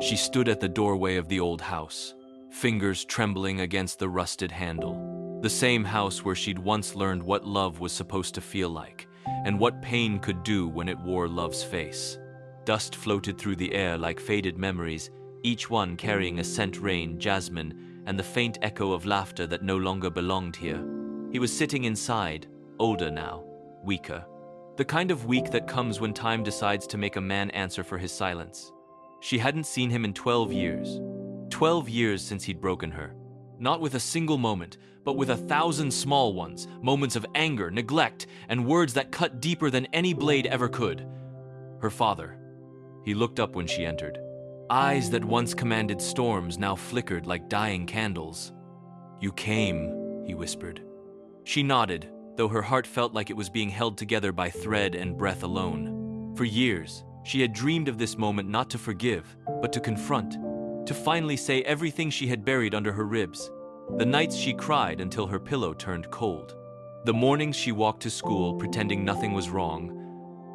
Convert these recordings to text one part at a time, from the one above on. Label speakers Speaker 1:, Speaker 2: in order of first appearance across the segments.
Speaker 1: She stood at the doorway of the old house, fingers trembling against the rusted handle. The same house where she'd once learned what love was supposed to feel like, and what pain could do when it wore love's face. Dust floated through the air like faded memories, each one carrying a scent rain, jasmine, and the faint echo of laughter that no longer belonged here. He was sitting inside, older now, weaker. The kind of weak that comes when time decides to make a man answer for his silence. She hadn't seen him in 12 years. 12 years since he'd broken her. Not with a single moment, but with 1,000 small ones, moments of anger, neglect, and words that cut deeper than any blade ever could. Her father. He looked up when she entered. Eyes that once commanded storms now flickered like dying candles. "You came," he whispered. She nodded, though her heart felt like it was being held together by thread and breath alone. For years, she had dreamed of this moment not to forgive, but to confront, to finally say everything she had buried under her ribs. The nights she cried until her pillow turned cold. The mornings she walked to school pretending nothing was wrong.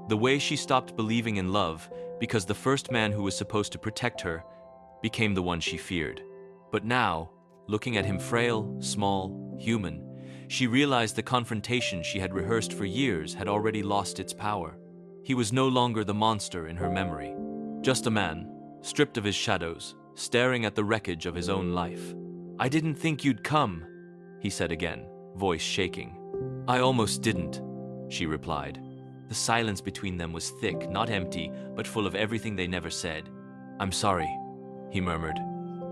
Speaker 1: The way she stopped believing in love because the first man who was supposed to protect her became the one she feared. But now, looking at him frail, small, human, she realized the confrontation she had rehearsed for years had already lost its power. He was no longer the monster in her memory, just a man, stripped of his shadows, staring at the wreckage of his own life. "I didn't think you'd come," he said again, voice shaking. "I almost didn't," she replied. The silence between them was thick, not empty, but full of everything they never said. "I'm sorry," he murmured.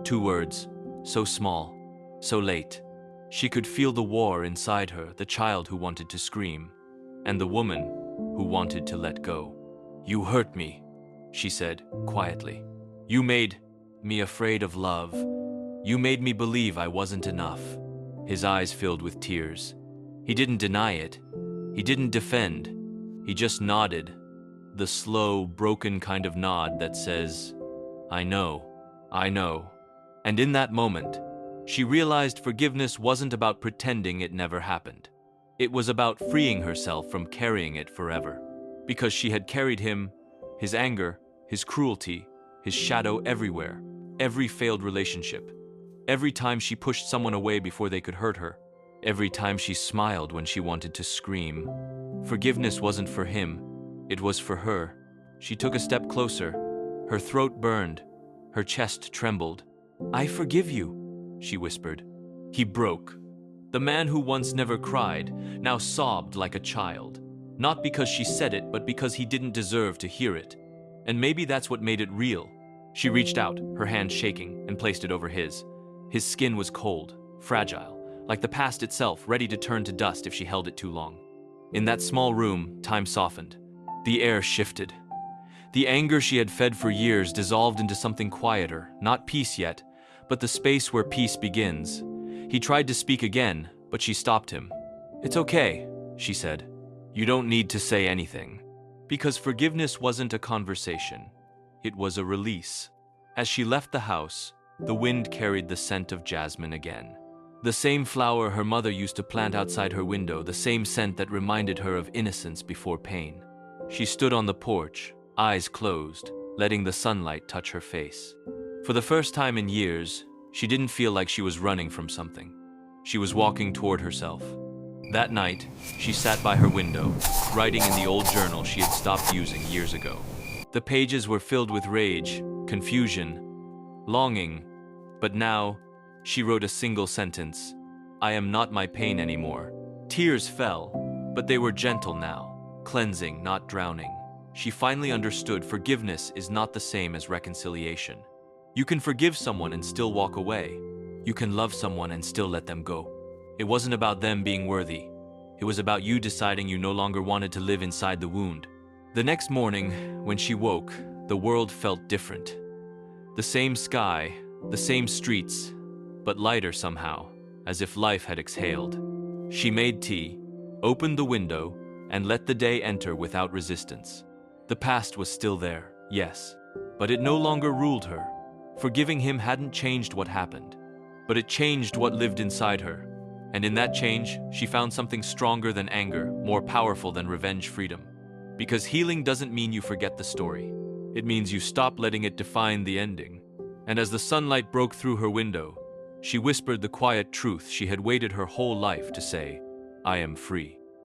Speaker 1: 2 words, so small, so late. She could feel the war inside her, the child who wanted to scream, and the woman who wanted to let go. "You hurt me," she said quietly. "You made me afraid of love. You made me believe I wasn't enough." His eyes filled with tears. He didn't deny it. He didn't defend. He just nodded, the slow, broken kind of nod that says, I know. And in that moment, she realized forgiveness wasn't about pretending it never happened. It was about freeing herself from carrying it forever. Because she had carried him, his anger, his cruelty, his shadow everywhere, every failed relationship, every time she pushed someone away before they could hurt her, every time she smiled when she wanted to scream. Forgiveness wasn't for him, it was for her. She took a step closer. Her throat burned, her chest trembled. "I forgive you," she whispered. He broke. The man who once never cried now sobbed like a child. Not because she said it, but because he didn't deserve to hear it. And maybe that's what made it real. She reached out, her hand shaking, and placed it over his. His skin was cold, fragile, like the past itself, ready to turn to dust if she held it too long. In that small room, time softened. The air shifted. The anger she had fed for years dissolved into something quieter, not peace yet, but the space where peace begins. He tried to speak again, but she stopped him. "It's okay," she said. "You don't need to say anything." Because forgiveness wasn't a conversation. It was a release. As she left the house, the wind carried the scent of jasmine again. The same flower her mother used to plant outside her window, the same scent that reminded her of innocence before pain. She stood on the porch, eyes closed, letting the sunlight touch her face. For the first time in years, she didn't feel like she was running from something. She was walking toward herself. That night, she sat by her window, writing in the old journal she had stopped using years ago. The pages were filled with rage, confusion, longing, but now, she wrote a single sentence: "I am not my pain anymore." Tears fell, but they were gentle now, cleansing, not drowning. She finally understood forgiveness is not the same as reconciliation. You can forgive someone and still walk away. You can love someone and still let them go. It wasn't about them being worthy. It was about you deciding you no longer wanted to live inside the wound. The next morning, when she woke, the world felt different. The same sky, the same streets, but lighter somehow, as if life had exhaled. She made tea, opened the window, and let the day enter without resistance. The past was still there, yes, but it no longer ruled her. Forgiving him hadn't changed what happened, but it changed what lived inside her. And in that change, she found something stronger than anger, more powerful than revenge freedom. Because healing doesn't mean you forget the story. It means you stop letting it define the ending. And as the sunlight broke through her window, she whispered the quiet truth she had waited her whole life to say, I am free.